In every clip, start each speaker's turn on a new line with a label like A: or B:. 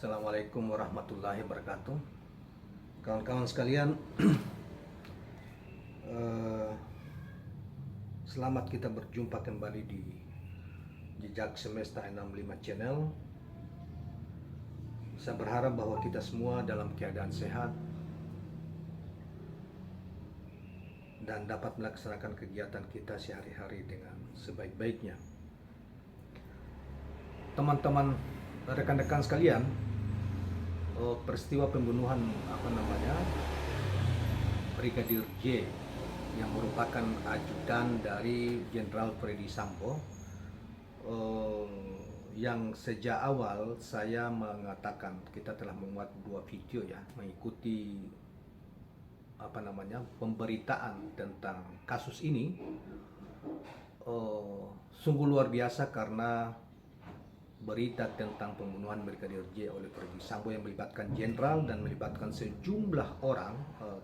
A: Assalamualaikum warahmatullahi wabarakatuh. Kawan-kawan sekalian, eh, selamat kita berjumpa kembali di Jejak Semesta 65 Channel. Saya berharap bahwa kita semua dalam keadaan sehat dan dapat melaksanakan kegiatan kita sehari-hari dengan sebaik-baiknya. Teman-teman, rekan-rekan sekalian, peristiwa pembunuhan Brigadir J yang merupakan ajudan dari Jenderal Freddy Sambo, yang sejak awal saya mengatakan kita telah membuat 2 video ya, mengikuti pemberitaan tentang kasus ini. Sungguh luar biasa karena berita tentang pembunuhan Brigadir J oleh Freddy Sambo yang melibatkan jenderal dan melibatkan sejumlah orang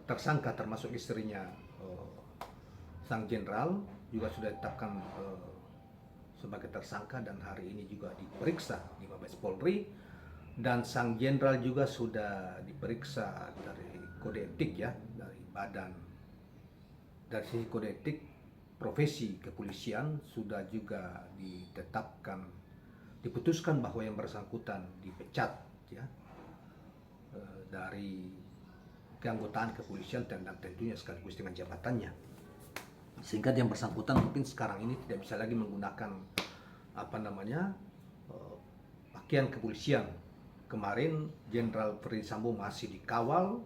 A: tersangka, termasuk istrinya sang jenderal juga sudah ditetapkan sebagai tersangka dan hari ini juga diperiksa di Mabes Polri, dan sang jenderal juga sudah diperiksa dari kode etik ya, dari badan, dari sisi kode etik profesi kepolisian sudah juga diputuskan bahwa yang bersangkutan dipecat ya dari keanggotaan kepolisian dan tentunya sekaligus dengan jabatannya, sehingga yang bersangkutan mungkin sekarang ini tidak bisa lagi menggunakan pakaian kepolisian. Kemarin Jenderal Freddy Sambo masih dikawal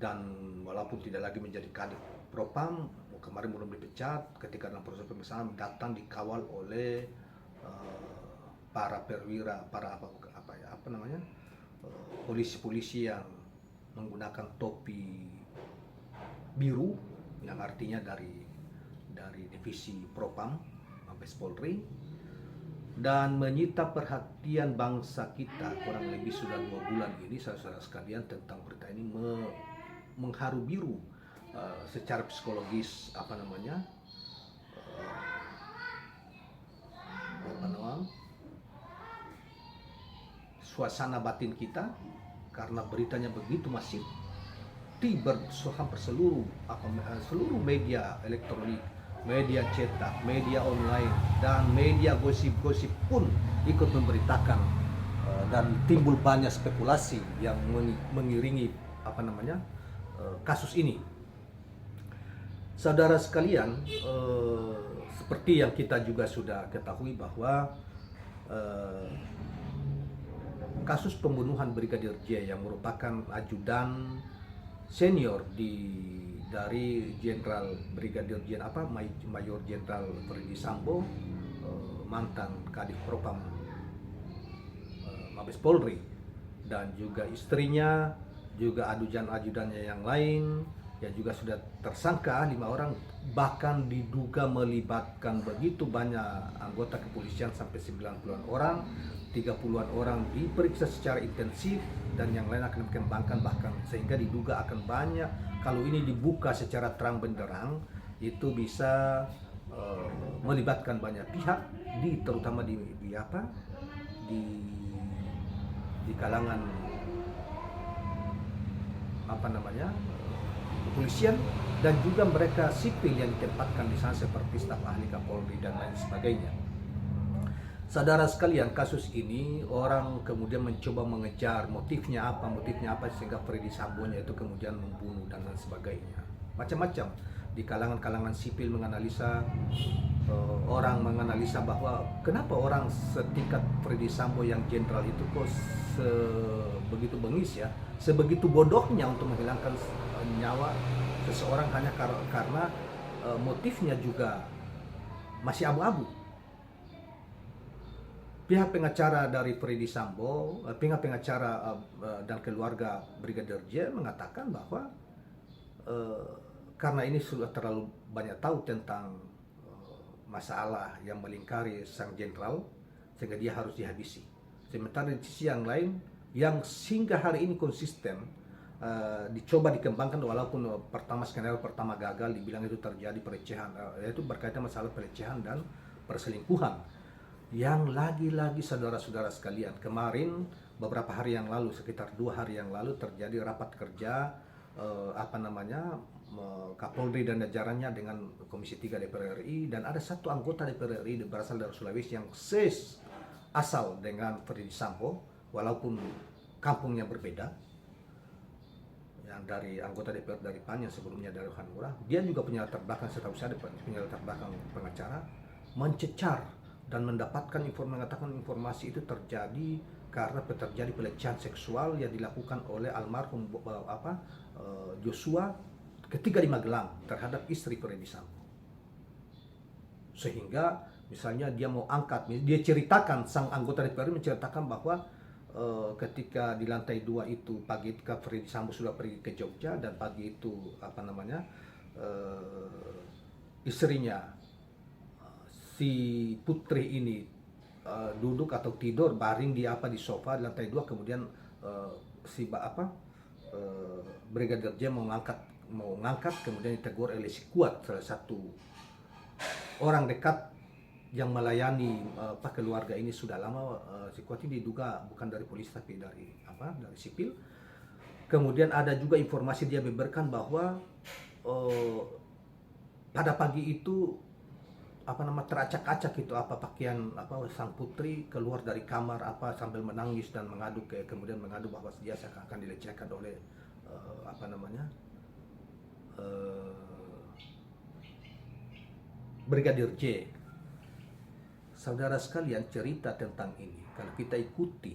A: dan walaupun tidak lagi menjadi kadif Propam, kemarin belum dipecat, ketika dalam proses pemeriksaan datang dikawal oleh para perwira, polisi-polisi yang menggunakan topi biru yang artinya dari divisi Propam Mabes Polri, dan menyita perhatian bangsa kita kurang lebih sudah 2 bulan ini, saudara-saudara sekalian, tentang berita ini mengharu biru secara psikologis suasana batin kita, karena beritanya begitu masif, hampir seluruh media elektronik, media cetak, media online, dan media gosip-gosip pun ikut memberitakan, dan timbul banyak spekulasi yang mengiringi kasus ini. Saudara sekalian, seperti yang kita juga sudah ketahui bahwa kasus pembunuhan Brigadir J yang merupakan ajudan senior dari Jenderal Brigadir J Mayor Jenderal Freddy Sambo, mantan Kadif Propam Mabes Polri, dan juga istrinya, juga ajudannya yang lain yang juga sudah tersangka 5 orang, bahkan diduga melibatkan begitu banyak anggota kepolisian sampai 90-an orang, 30-an orang diperiksa secara intensif, dan yang lain akan dikembangkan, bahkan sehingga diduga akan banyak, kalau ini dibuka secara terang benderang, itu bisa melibatkan banyak pihak, terutama di kalangan kepolisian, dan juga mereka sipil yang ditempatkan di sana seperti staf ahli Kapolri dan lain sebagainya. Saudara sekalian, kasus ini orang kemudian mencoba mengejar motifnya apa sehingga Freddy Sambo-nya itu kemudian membunuh dan lain sebagainya. Macam-macam di kalangan sipil menganalisa, orang menganalisa bahwa kenapa orang setingkat Freddy Sambo yang jenderal itu kok sebegitu bengis ya, sebegitu bodohnya untuk menghilangkan nyawa seseorang hanya karena motifnya juga masih abu-abu. Pihak pengacara dari Freddy Sambo, pihak pengacara dan keluarga Brigadir J mengatakan bahwa karena ini sudah terlalu banyak tahu tentang masalah yang melingkari sang jenderal, sehingga dia harus dihabisi. Sementara di sisi yang lain, yang hingga hari ini konsisten dicoba dikembangkan, walaupun skenario pertama gagal, dibilang itu terjadi pelecehan, yaitu berkaitan masalah pelecehan dan perselingkuhan. Yang lagi-lagi saudara-saudara sekalian, kemarin beberapa hari yang lalu, sekitar 2 hari yang lalu terjadi rapat kerja Kapolri dan jajarannya dengan Komisi 3 DPR RI, dan ada satu anggota DPR RI berasal dari Sulawesi yang asal dengan Ferdy Sambo, walaupun kampungnya berbeda, yang dari anggota DPR dari PAN yang sebelumnya dari Hanura. Dia juga punya latar belakang, setahu saya punya latar belakang pengacara, mencecar dan mengatakan informasi itu terjadi karena terjadi pelecehan seksual yang dilakukan oleh almarhum Joshua ketika di Magelang terhadap istri Ferdy Sambo. Sehingga misalnya dia ceritakan, sang anggota DPR menceritakan bahwa ketika di lantai 2 itu pagi ketika Ferdy Sambo sudah pergi ke Jogja, dan pagi itu istrinya si putri ini duduk atau tidur baring di sofa di lantai 2, kemudian Brigadir J mau ngangkat, kemudian ditegur oleh si Kuat, salah satu orang dekat yang melayani keluarga ini sudah lama. Si Kuat ini diduga bukan dari polisi tapi dari sipil. Kemudian ada juga informasi dia beberkan bahwa pada pagi itu teracak-acak itu pakaian sang putri keluar dari kamar sambil menangis dan kemudian mengadu bahwa dia akan dilecehkan oleh Brigadir J. Saudara sekalian, cerita tentang ini kalau kita ikuti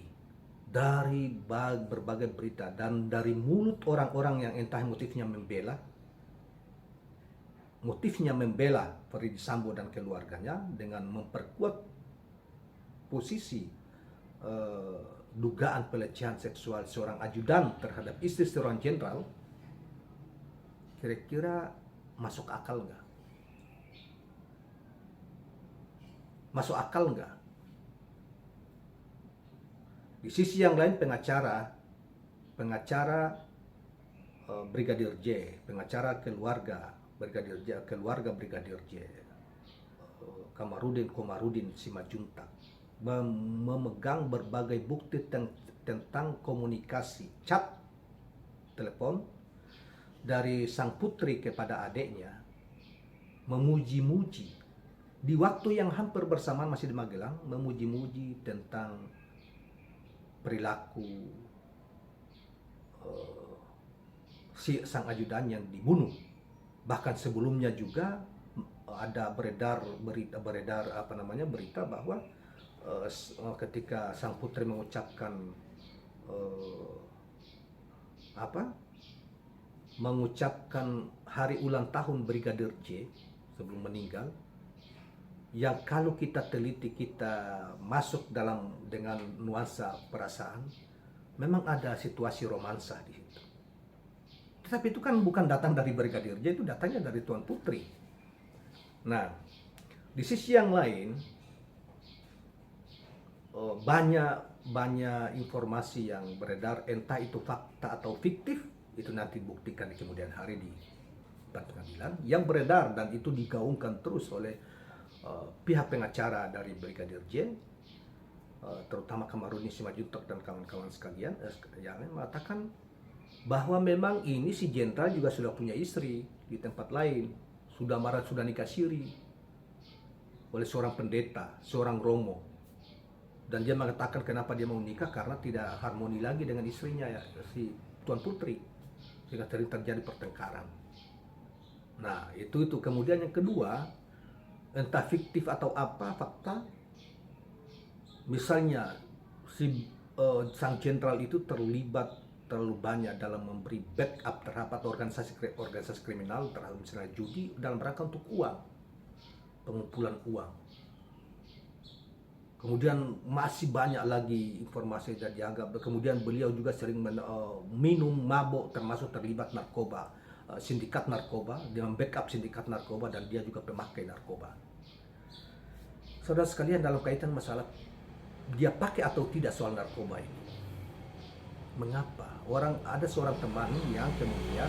A: dari berbagai berita dan dari mulut orang-orang yang entah motifnya membela Ferdy Sambo dan keluarganya dengan memperkuat posisi dugaan pelecehan seksual seorang ajudan terhadap istri seorang jenderal, kira-kira masuk akal nggak? Masuk akal nggak? Di sisi yang lain pengacara Brigadir J, pengacara keluarga Brigadir J, Komarudin Simajuntak, memegang berbagai bukti tentang komunikasi chat telepon dari sang putri kepada adiknya, memuji-muji di waktu yang hampir bersamaan masih di Magelang, memuji-muji tentang perilaku si sang ajudan yang dibunuh. Bahkan sebelumnya juga ada beredar berita bahwa ketika sang putri mengucapkan hari ulang tahun Brigadir J sebelum meninggal, yang kalau kita teliti, kita masuk dengan nuansa perasaan, memang ada situasi romansa di situ. Tetapi itu kan bukan datang dari Brigadir J, itu datangnya dari Tuan Putri. Nah, di sisi yang lain, banyak informasi yang beredar, entah itu fakta atau fiktif, itu nanti dibuktikan di kemudian hari di pengadilan, yang beredar dan itu digaungkan terus oleh pihak pengacara dari Brigadir J, terutama Komarudin Simajuntak dan kawan-kawan sekalian, yang mengatakan bahwa memang ini si jenderal juga sudah punya istri di tempat lain, sudah nikah siri oleh seorang pendeta, seorang romo, dan dia mengatakan kenapa dia mau nikah karena tidak harmoni lagi dengan istrinya, si Tuan Putri, sehingga terjadi pertengkaran. Nah, itu kemudian yang kedua, entah fiktif atau fakta, misalnya sang jenderal itu terlibat terlalu banyak dalam memberi backup terhadap organisasi kriminal, terhadap misalnya judi, dalam rangka untuk pengumpulan uang. Kemudian masih banyak lagi informasi yang dianggap, kemudian beliau juga sering minum, mabuk, termasuk terlibat narkoba, sindikat narkoba, dia membackup sindikat narkoba, dan dia juga pemakai narkoba. Saudara sekalian, dalam kaitan masalah dia pakai atau tidak soal narkoba ini, mengapa ada seorang teman yang kemudian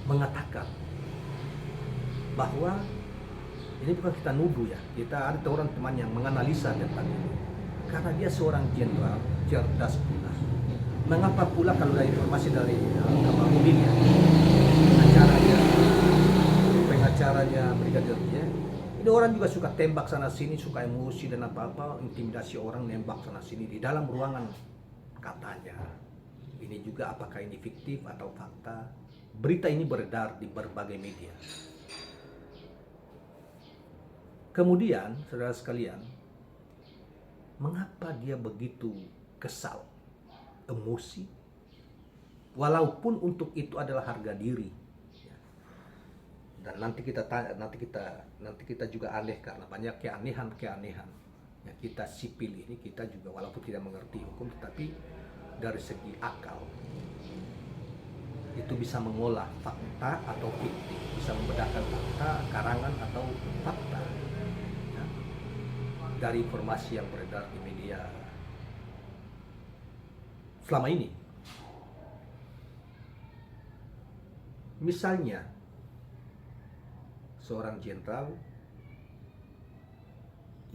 A: mengatakan bahwa Ini bukan kita nuduh ya, kita ada orang teman yang menganalisa tentang ini. Karena dia seorang jenderal, cerdas pula. Mengapa pula kalau ada informasi dari Kamarudin ya, pengacaranya Brigadir J, ini orang juga suka tembak sana sini, suka emosi dan apa-apa, intimidasi orang, nembak sana sini di dalam ruangan katanya. Ini juga apakah ini fiktif atau fakta? Berita ini beredar di berbagai media. Kemudian, saudara sekalian, mengapa dia begitu kesal, emosi? Walaupun untuk itu adalah harga diri. Dan nanti kita juga aneh karena banyak keanehan ya, kita sipil ini, kita juga walaupun tidak mengerti hukum, tetapi dari segi akal itu bisa mengolah fakta atau fiktif, bisa membedakan fakta, karangan atau fakta ya, dari informasi yang beredar di media selama ini. Misalnya seorang jenderal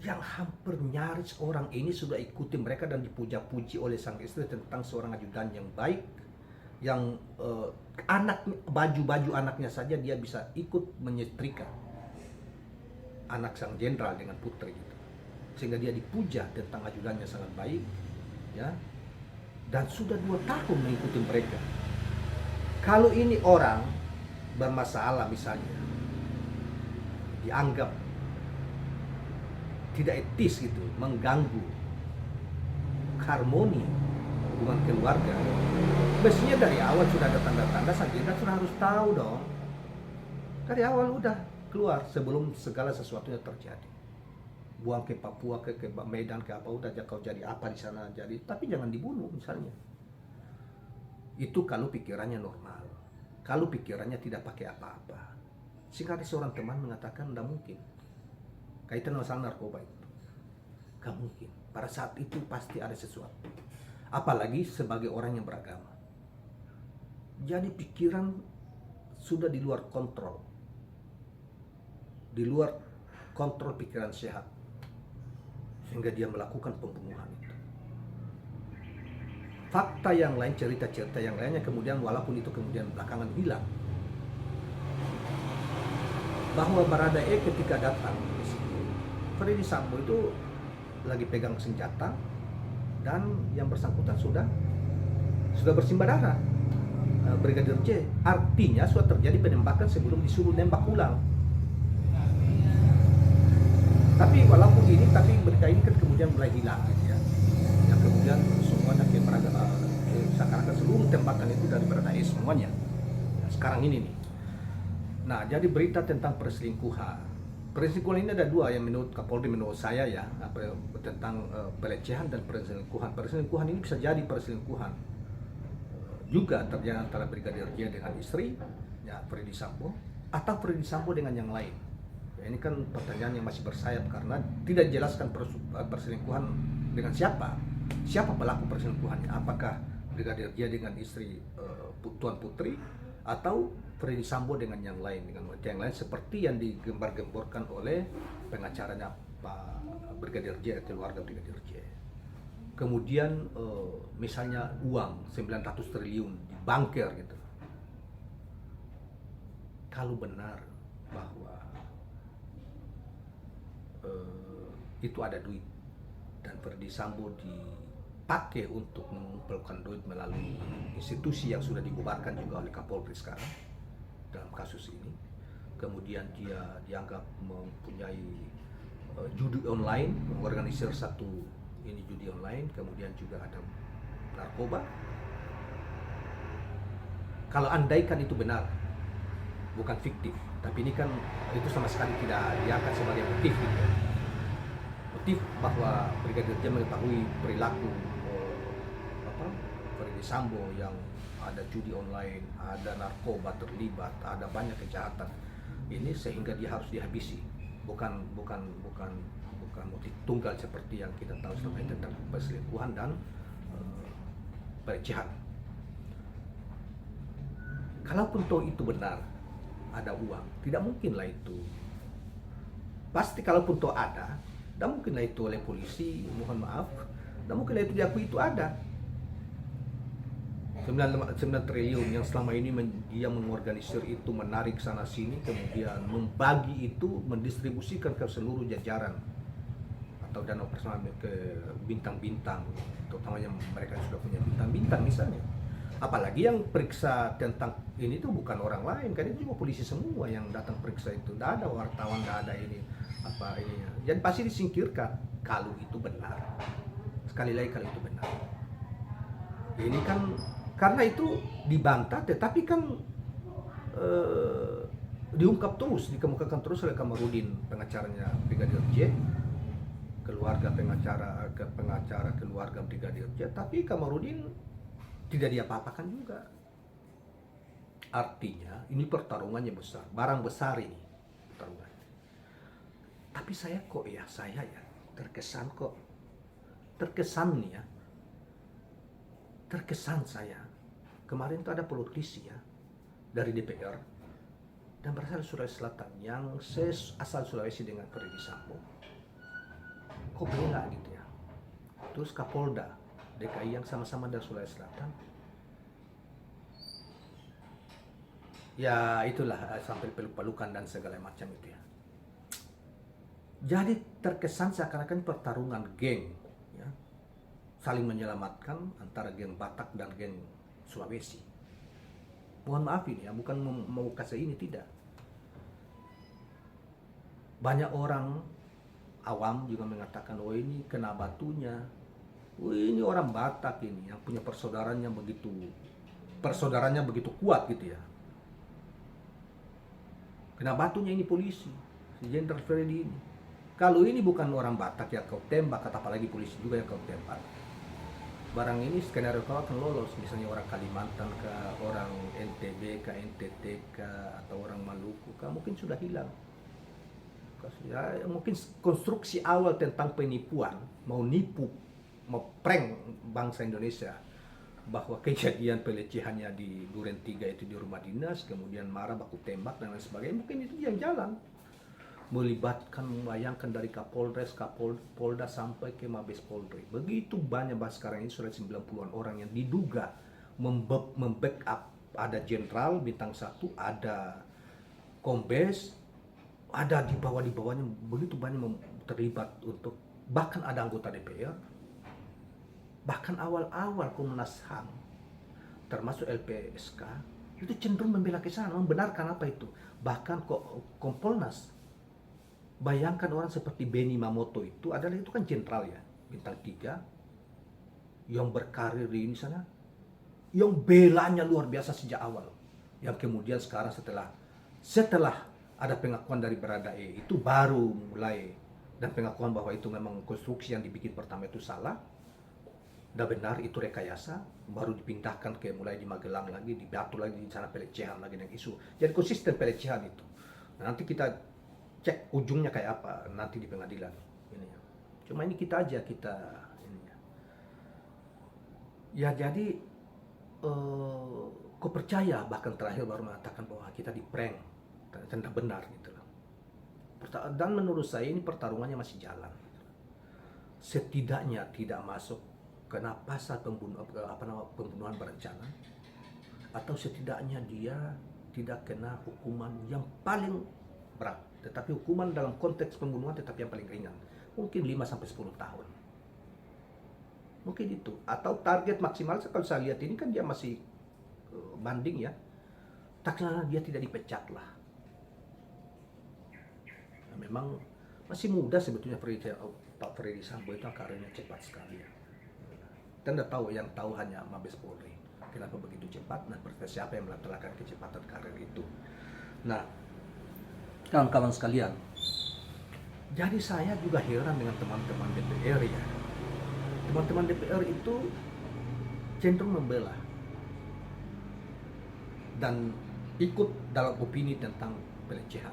A: yang hampir nyaris orang ini sudah ikuti mereka dan dipuja-puji oleh sang istri tentang seorang ajudan yang baik, yang baju anaknya saja dia bisa ikut menyetrika anak sang jenderal dengan putri gitu. Sehingga dia dipuja tentang ajudannya sangat baik ya, dan sudah 2 tahun mengikuti mereka. Kalau ini orang bermasalah misalnya, dianggap tidak etis gitu, mengganggu harmoni hubungan keluarga, mestinya dari awal sudah ada tanda-tanda sang jenderal sudah harus tahu dong. Dari awal udah keluar sebelum segala sesuatunya terjadi. Buang ke Papua, ke Medan, ke apa, udah kau jadi apa di sana jadi, tapi jangan dibunuh misalnya. Itu kalau pikirannya normal, kalau pikirannya tidak pakai apa-apa. Sehingga ada seorang teman mengatakan tidak mungkin kaitan masalah narkoba itu, gak mungkin. Pada saat itu pasti ada sesuatu, apalagi sebagai orang yang beragama. Jadi pikiran sudah di luar kontrol, di luar kontrol pikiran sehat, sehingga dia melakukan pembunuhan itu. Fakta yang lain, cerita-cerita yang lainnya kemudian walaupun itu kemudian belakangan hilang, bahwa Baradae ketika datang di situ, Ferdy Sambo itu lagi pegang senjata dan yang bersangkutan sudah bersimbah darah, Brigadir J. Artinya sudah terjadi penembakan sebelum disuruh nembak ulang. Tapi walaupun ini, tapi berita ini kan kemudian mulai hilang gitu ya. Yang kemudian semuanya seakan-akan seluruh tembakan itu dari Baradae semuanya. Nah, sekarang ini nih. Nah, jadi berita tentang perselingkuhan. Perselingkuhan ini ada 2 yang menurut Kapolri, menurut saya ya, tentang pelecehan dan perselingkuhan. Perselingkuhan ini bisa jadi perselingkuhan juga terjadi antara Brigadir J dengan istri, ya Ferdy Sambo, atau Ferdy Sambo dengan yang lain. Ya, ini kan pertanyaan yang masih bersayap karena tidak dijelaskan perselingkuhan dengan siapa pelaku perselingkuhannya. Apakah Brigadir J dengan istri Tuan Putri, atau Ferdy Sambo dengan yang lain, seperti yang digembar-gemborkan oleh pengacaranya Pak Brigadir J, keluarga Brigadir J. Kemudian misalnya uang 900 triliun dibangker gitu. Kalau benar bahwa itu ada duit dan Ferdy Sambo dipakai untuk mengumpulkan duit melalui institusi yang sudah dibubarkan juga oleh Kapolri sekarang dalam kasus ini, kemudian dia dianggap mempunyai judi online, mengorganisir satu ini judi online, kemudian juga ada narkoba. Kalau andaikan itu benar, bukan fiktif, tapi ini kan itu sama sekali tidak diangkat sebagai motif gitu ya. Motif bahwa Brigadir J mengetahui perilaku Ferdy Sambo yang ada judi online, ada narkoba terlibat, ada banyak kejahatan ini, sehingga dia harus dihabisi. Bukan motif tunggal seperti yang kita tahu selama ini tentang perselingkuhan dan pelecehan. Kalaupun toh itu benar, ada uang, tidak mungkinlah itu Pasti kalaupun toh ada, dan mungkinlah itu oleh polisi, mohon maaf, dan mungkinlah itu diakui itu ada. 9 triliun yang selama ini dia mengorganisir itu, menarik sana sini, kemudian membagi itu, mendistribusikan ke seluruh jajaran atau dana operasional ke bintang-bintang, terutamanya mereka yang sudah punya bintang-bintang misalnya. Apalagi yang periksa tentang ini tuh bukan orang lain, kan itu juga polisi semua yang datang periksa itu. Tidak ada wartawan, tidak ada ini apa ininya. Jadi pasti disingkirkan kalau itu benar. Sekali lagi kalau itu benar. Ini kan karena itu dibantah, tetapi kan diungkap terus, dikemukakan terus oleh Kamarudin, pengacaranya Brigadir J, keluarga pengacara keluarga Brigadir J, tapi Kamarudin tidak diapa-apakan juga. Artinya ini pertarungannya besar, barang besar ini pertarungannya. Tapi saya terkesan nih ya, terkesan saya kemarin tuh ada politisi ya dari DPR dan berasal dari Sulawesi Selatan yang asal Sulawesi dengan Ferdy Sambo, kok bela gitu ya. Terus Kapolda DKI yang sama-sama dari Sulawesi Selatan, ya itulah sampai peluk-pelukan dan segala macam itu ya. Jadi terkesan seakan-akan pertarungan geng ya, saling menyelamatkan antara geng Batak dan geng Sulawesi. Mohon maaf ini ya, bukan mau kasih ini, tidak. Banyak orang awam juga mengatakan, oh ini kena batunya, oh ini orang Batak ini yang punya persaudaranya begitu kuat gitu ya. Kena batunya ini polisi, si Jenderal Freddy ini. Kalau ini bukan orang Batak ya kau tembak, kata apalagi polisi juga yang kau tembak. Barang ini skenario kau akan lolos, misalnya orang Kalimantan ke orang NTB ke NTT ke atau orang Maluku ke, mungkin sudah hilang. Ya, mungkin konstruksi awal tentang penipuan, mau nipu, mau prank bangsa Indonesia, bahwa kejadian pelecehannya di Duren 3 itu di rumah dinas, kemudian marah baku tembak dan lain sebagainya, mungkin itu yang jalan. Melibatkan, membayangkan dari Kapolres, Kapolda sampai ke Mabes Polri. Begitu banyak bahas sekarang ini sudah 90-an orang yang diduga membackup. Ada jenderal bintang 1, ada kombes, ada di bawahnya begitu banyak terlibat untuk, bahkan ada anggota DPR, bahkan awal-awal Komnas HAM termasuk LPSK itu cenderung membela ke sana, membenarkan apa itu. Bahkan Kompolnas, bayangkan orang seperti Benny Mamoto itu kan jenderal ya, bintang 3 yang berkarir di ini sana, yang belanya luar biasa sejak awal, yang kemudian sekarang setelah ada pengakuan dari Baradae itu baru mulai, dan pengakuan bahwa itu memang konstruksi yang dibikin pertama itu salah, udah benar itu rekayasa, baru dipindahkan ke mulai di Magelang lagi, di Batu lagi, di sana pelecehan lagi dengan isu. Jadi konsisten pelecehan itu. Nah, nanti kita cek ujungnya kayak apa nanti di pengadilan ini. Cuma ini kita ini ya. Jadi kok percaya, bahkan terakhir baru mengatakan bahwa kita di prank, ternyata benar gitu loh. Dan menurut saya ini pertarungannya masih jalan. Setidaknya tidak masuk kena pasal pembunuhan berencana, atau setidaknya dia tidak kena hukuman yang paling berat, tetapi hukuman dalam konteks pembunuhan tetapi yang paling ringan, mungkin 5-10 tahun, mungkin itu. Atau target maksimal kalau saya lihat ini kan dia masih banding ya, taklah dia tidak dipecat lah. Nah, memang masih muda sebetulnya Pak Ferdy Sambo itu, karirnya cepat sekali ya. Dan yang tahu hanya Mabes Polri. Kenapa begitu cepat? Nah, siapa yang melakukan kecepatan karir itu? Nah, kawan-kawan sekalian, jadi saya juga heran dengan teman-teman DPR ya. Teman-teman DPR itu cenderung membela dan ikut dalam opini tentang pelecehan.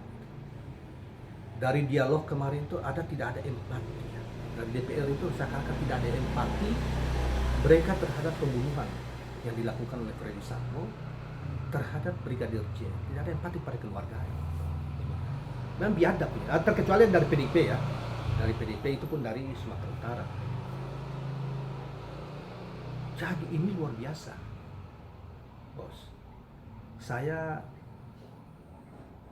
A: Dari dialog kemarin itu tidak ada empati. Dari DPR itu seakan-akan tidak ada empati mereka terhadap pembunuhan yang dilakukan oleh Ferdy Sambo terhadap Brigadir J. Tidak ada empati pada keluarga. memang biadab ya. Terkecuali yang dari PDIP ya, dari PDIP itu pun dari Sumatera Utara. Jadi ini luar biasa, bos. Saya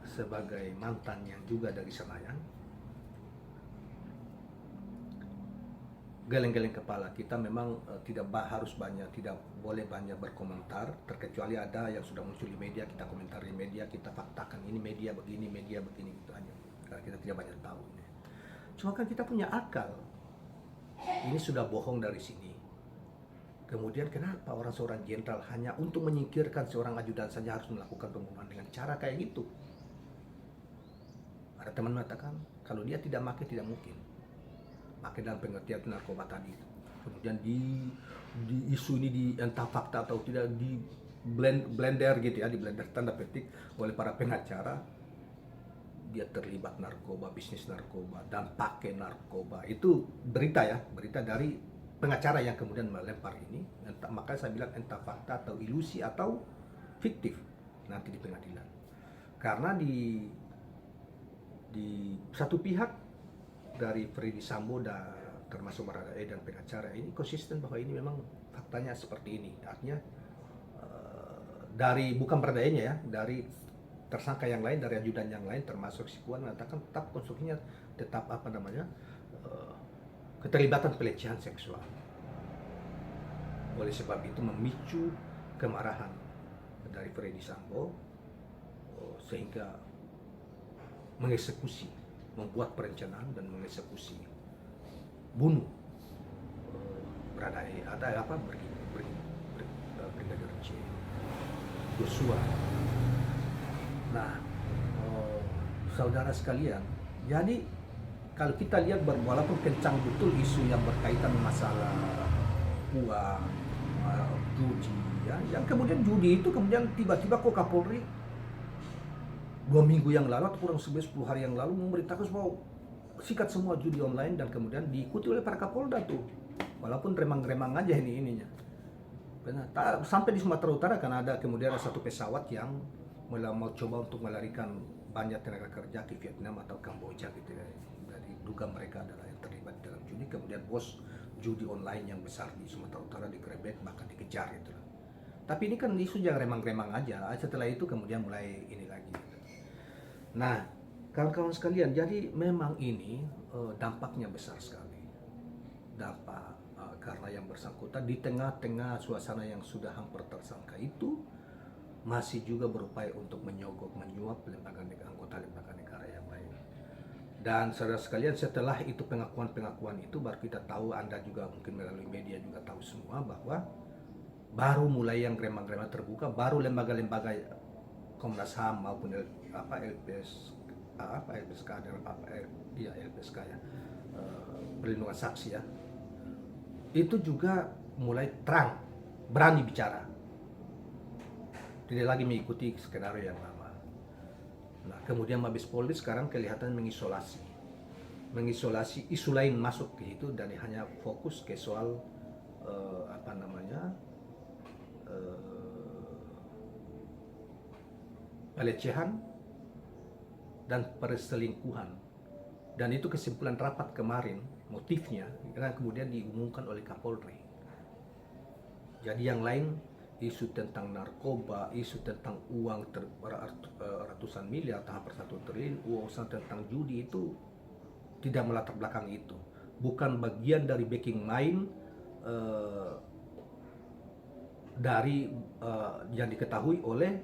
A: sebagai mantan yang juga dari Senayan, geleng-geleng kepala kita memang tidak harus banyak, tidak boleh banyak berkomentar, terkecuali ada yang sudah muncul di media, kita komentari media, kita faktakan ini media begini gitu aja, karena kita tidak banyak tahu. Cuma kan kita punya akal, ini sudah bohong dari sini. Kemudian kenapa seorang jenderal hanya untuk menyingkirkan seorang ajudan saja harus melakukan pembunuhan dengan cara kayak gitu? Ada teman mengatakan kalau dia tidak pakai tidak mungkin. Pakai dalam pengertian narkoba tadi. Kemudian di isu ini di entah fakta atau tidak di blender gitu ya, di blender tanda petik oleh para pengacara. Dia terlibat narkoba, bisnis narkoba dan pakai narkoba. Itu berita ya, berita dari pengacara yang kemudian melempar ini. Makanya saya bilang entah fakta atau ilusi atau fiktif nanti di pengadilan. Karena di satu pihak dari Freddy Sambo dan termasuk Baradae dan pengacara ini konsisten bahwa ini memang faktanya seperti ini. Artinya dari bukan Baradae-nya ya, dari tersangka yang lain, dari ajudan yang lain termasuk si Kuan mengatakan tetap konstruksinya tetap keterlibatan pelecehan seksual. Oleh sebab itu memicu kemarahan dari Freddy Sambo sehingga mengeksekusi, membuat perencanaan dan mengeksekusi bunuh Baradae, Brigadir C, Joshua. Nah, saudara sekalian, jadi kalau kita lihat walaupun kencang betul isu yang berkaitan masalah uang, judi, ya, yang kemudian judi itu kemudian tiba-tiba kok Kapolri 2 minggu yang lalu atau kurang 10 hari yang lalu memberitakan bahwa sikat semua judi online dan kemudian diikuti oleh para Kapolda tuh, walaupun remang-remang aja ininya. Sampai di Sumatera Utara kan ada kemudian ada satu pesawat yang mau coba untuk melarikan banyak tenaga kerja ke Vietnam atau Kamboja gitu ya. Duga mereka adalah yang terlibat dalam judi, kemudian bos judi online yang besar di Sumatera Utara digerebek bahkan dikejar gitu. Tapi ini kan isu yang remang-remang aja. Setelah itu kemudian mulai ini lagi. Nah, kawan-kawan sekalian, jadi memang ini dampaknya besar sekali. Dampak karena yang bersangkutan di tengah-tengah suasana yang sudah hampir tersangka itu masih juga berupaya untuk menyogok, menyuap anggota lembaga negara yang lain. Dan saudara sekalian, setelah itu pengakuan-pengakuan itu baru kita tahu, Anda juga mungkin melalui media juga tahu semua bahwa baru mulai yang remang-remang terbuka, baru lembaga-lembaga Komnas HAM maupun LPSK ya, perlindungan saksi ya, itu juga mulai terang, berani bicara, tidak lagi mengikuti skenario yang lama. Nah, kemudian Mabes Polri sekarang kelihatan mengisolasi isu lain masuk ke situ dan hanya fokus ke soal pelecehan dan perselingkuhan. Dan itu kesimpulan rapat kemarin, motifnya karena kemudian diumumkan oleh Kapolri. Jadi yang lain isu tentang narkoba, isu tentang uang ratusan miliar, hampir 1 triliun, urusan tentang judi itu tidak melatar belakang itu. Bukan bagian dari backing mind dari yang diketahui oleh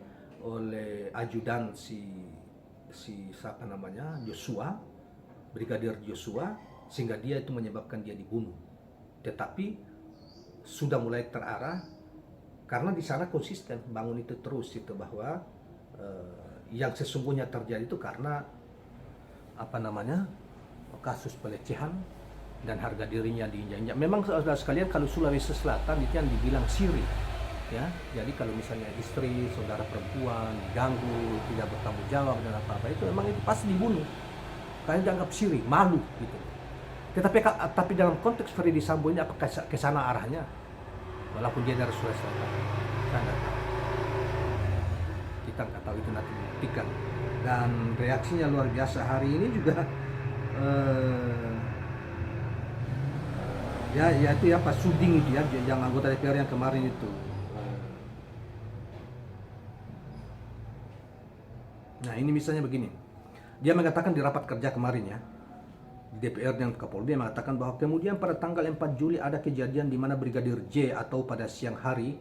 A: ajudan Joshua, Brigadir Joshua, sehingga dia itu menyebabkan dia dibunuh. Tetapi sudah mulai terarah karena di sana konsisten bangun itu terus itu bahwa yang sesungguhnya terjadi itu karena kasus pelecehan dan harga dirinya diinjak-injak. Memang saudara sekalian, kalau Sulawesi Selatan itu yang dibilang siri ya. Jadi kalau misalnya istri, saudara perempuan diganggu, tidak bertanggung jawab dan apa-apa, itu memang itu pasti dibunuh. Karena dianggap siri, malu gitu. Tapi dalam konteks Freddy Sambo ini apakah ke sana arahnya? Walaupun dia dari Sulawesi Selatan, kita nggak tahu. Kita nggak tahu, itu nanti dibuktikan dan reaksinya luar biasa. Hari ini juga ya itu ya Pak Suding itu ya, yang anggota DPR yang kemarin itu. Nah ini misalnya begini, dia mengatakan di rapat kerja kemarin ya, di DPR dan Kapolri, dia mengatakan bahwa kemudian pada tanggal 4 Juli ada kejadian di mana Brigadir J atau pada siang hari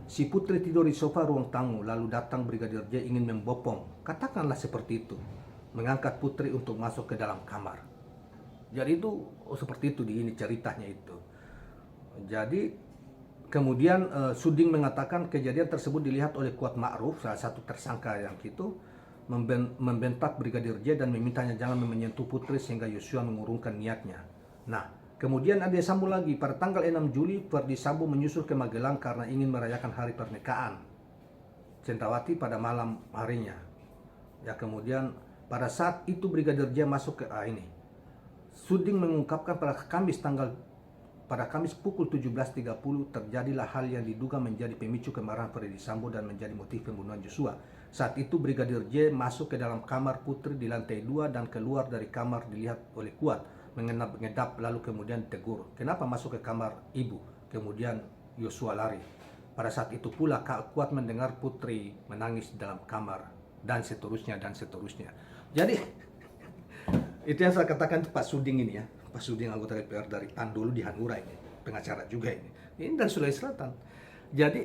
A: si putri tidur di sofa ruang tamu, lalu datang Brigadir J ingin membopong, katakanlah seperti itu, mengangkat putri untuk masuk ke dalam kamar. Jadi itu seperti itu di ini ceritanya itu. Jadi kemudian Suding mengatakan kejadian tersebut dilihat oleh Kuat Ma'ruf, salah satu tersangka yang itu, membentak Brigadir J dan memintanya jangan menyentuh putri sehingga Yosua mengurungkan niatnya. Nah, kemudian ada sambung lagi, pada tanggal 6 Juli Verdi Sambo menyusul ke Magelang karena ingin merayakan hari pernikahan Cendrawati pada malam harinya. Ya, kemudian pada saat itu Brigadir J masuk ke ini. Suding mengungkapkan pada Kamis pukul 17.30 terjadilah hal yang diduga menjadi pemicu kemarahan Verdi Sambo dan menjadi motif pembunuhan Joshua. Saat itu Brigadir J masuk ke dalam kamar putri di lantai 2 dan keluar dari kamar dilihat oleh Kuat mengendap lalu kemudian tegur, kenapa masuk ke kamar ibu? Kemudian Joshua lari. Pada saat itu pula Kuat mendengar putri menangis dalam kamar dan seterusnya dan seterusnya. Jadi itu yang saya katakan Pak Suding ini ya, Pak Suding anggota DPR dari PAN dulu di Hanura ini, pengacara juga ini dari Sulawesi Selatan. Jadi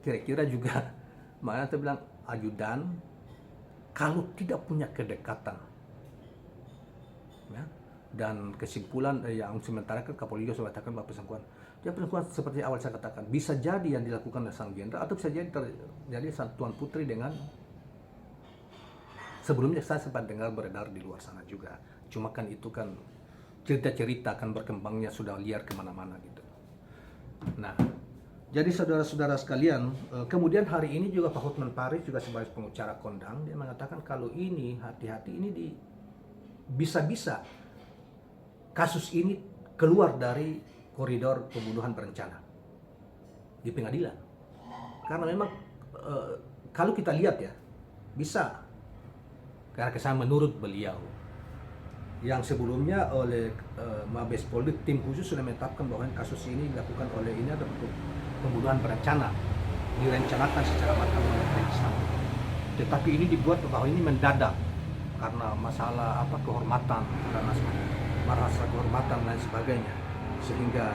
A: kira-kira juga makanya saya bilang ajudan kalau tidak punya kedekatan ya, dan kesimpulan yang sementara kan Kapolri juga mengatakan bahwa persangkuan seperti awal saya katakan bisa jadi yang dilakukan oleh sang jenderal atau bisa jadi terjadi Tuan Putri dengan sebelumnya saya sempat dengar beredar di luar sana juga. Cuma kan itu kan cerita-cerita kan berkembangnya sudah liar kemana-mana gitu. Nah, jadi saudara-saudara sekalian, kemudian hari ini juga Pak Hotman Paris juga sebagai pengacara kondang, dia mengatakan kalau ini hati-hati ini bisa-bisa kasus ini keluar dari koridor pembunuhan berencana di pengadilan. Karena memang kalau kita lihat ya, bisa karena kesan menurut beliau yang sebelumnya oleh Mabes Polri, tim khusus sudah menetapkan bahwa kasus ini dilakukan oleh ini adalah pembunuhan berencana, direncanakan secara matang oleh Verdi Sambo. Tetapi ini dibuat bahwa ini mendadak karena masalah kehormatan, karena merasa kehormatan dan sebagainya, sehingga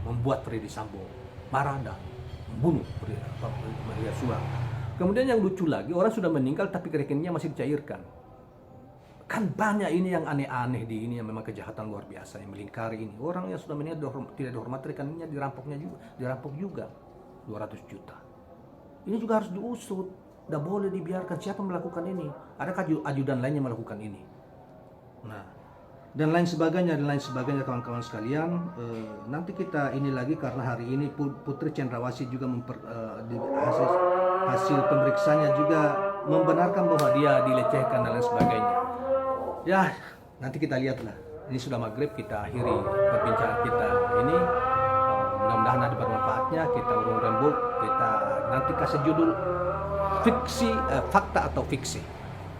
A: membuat Verdi Sambo marah dan membunuh Yosua. Kemudian yang lucu lagi, orang sudah meninggal tapi rekeningnya masih dicairkan. Kan banyak ini yang aneh-aneh di ini yang memang kejahatan luar biasa yang melingkari ini. Orang yang sudah meninggal tidak dihormati, rekeningnya dirampok juga 200 juta. Ini juga harus diusut. Tidak boleh dibiarkan. Siapa melakukan ini? Adakah ajudan lain yang melakukan ini? Nah, dan lain sebagainya kawan-kawan sekalian. Nanti kita ini lagi karena hari ini Putri Cendrawasih juga hasil pemeriksaannya juga membenarkan bahwa dia dilecehkan dan lain sebagainya. Ya, nanti kita lihatlah. Ini sudah maghrib, kita akhiri perbincangan kita ini. Mudah-mudahan ada bermanfaatnya. Kita urung rembuk, kita nanti kasih judul fiksi, fakta atau fiksi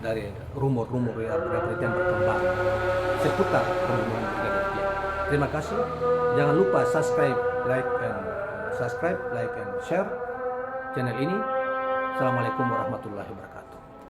A: dari rumor-rumor ya, berita yang berkembang seputar pembunuhan Brigadir J. Terima kasih. Jangan lupa subscribe, like and share channel ini. Assalamualaikum warahmatullahi wabarakatuh.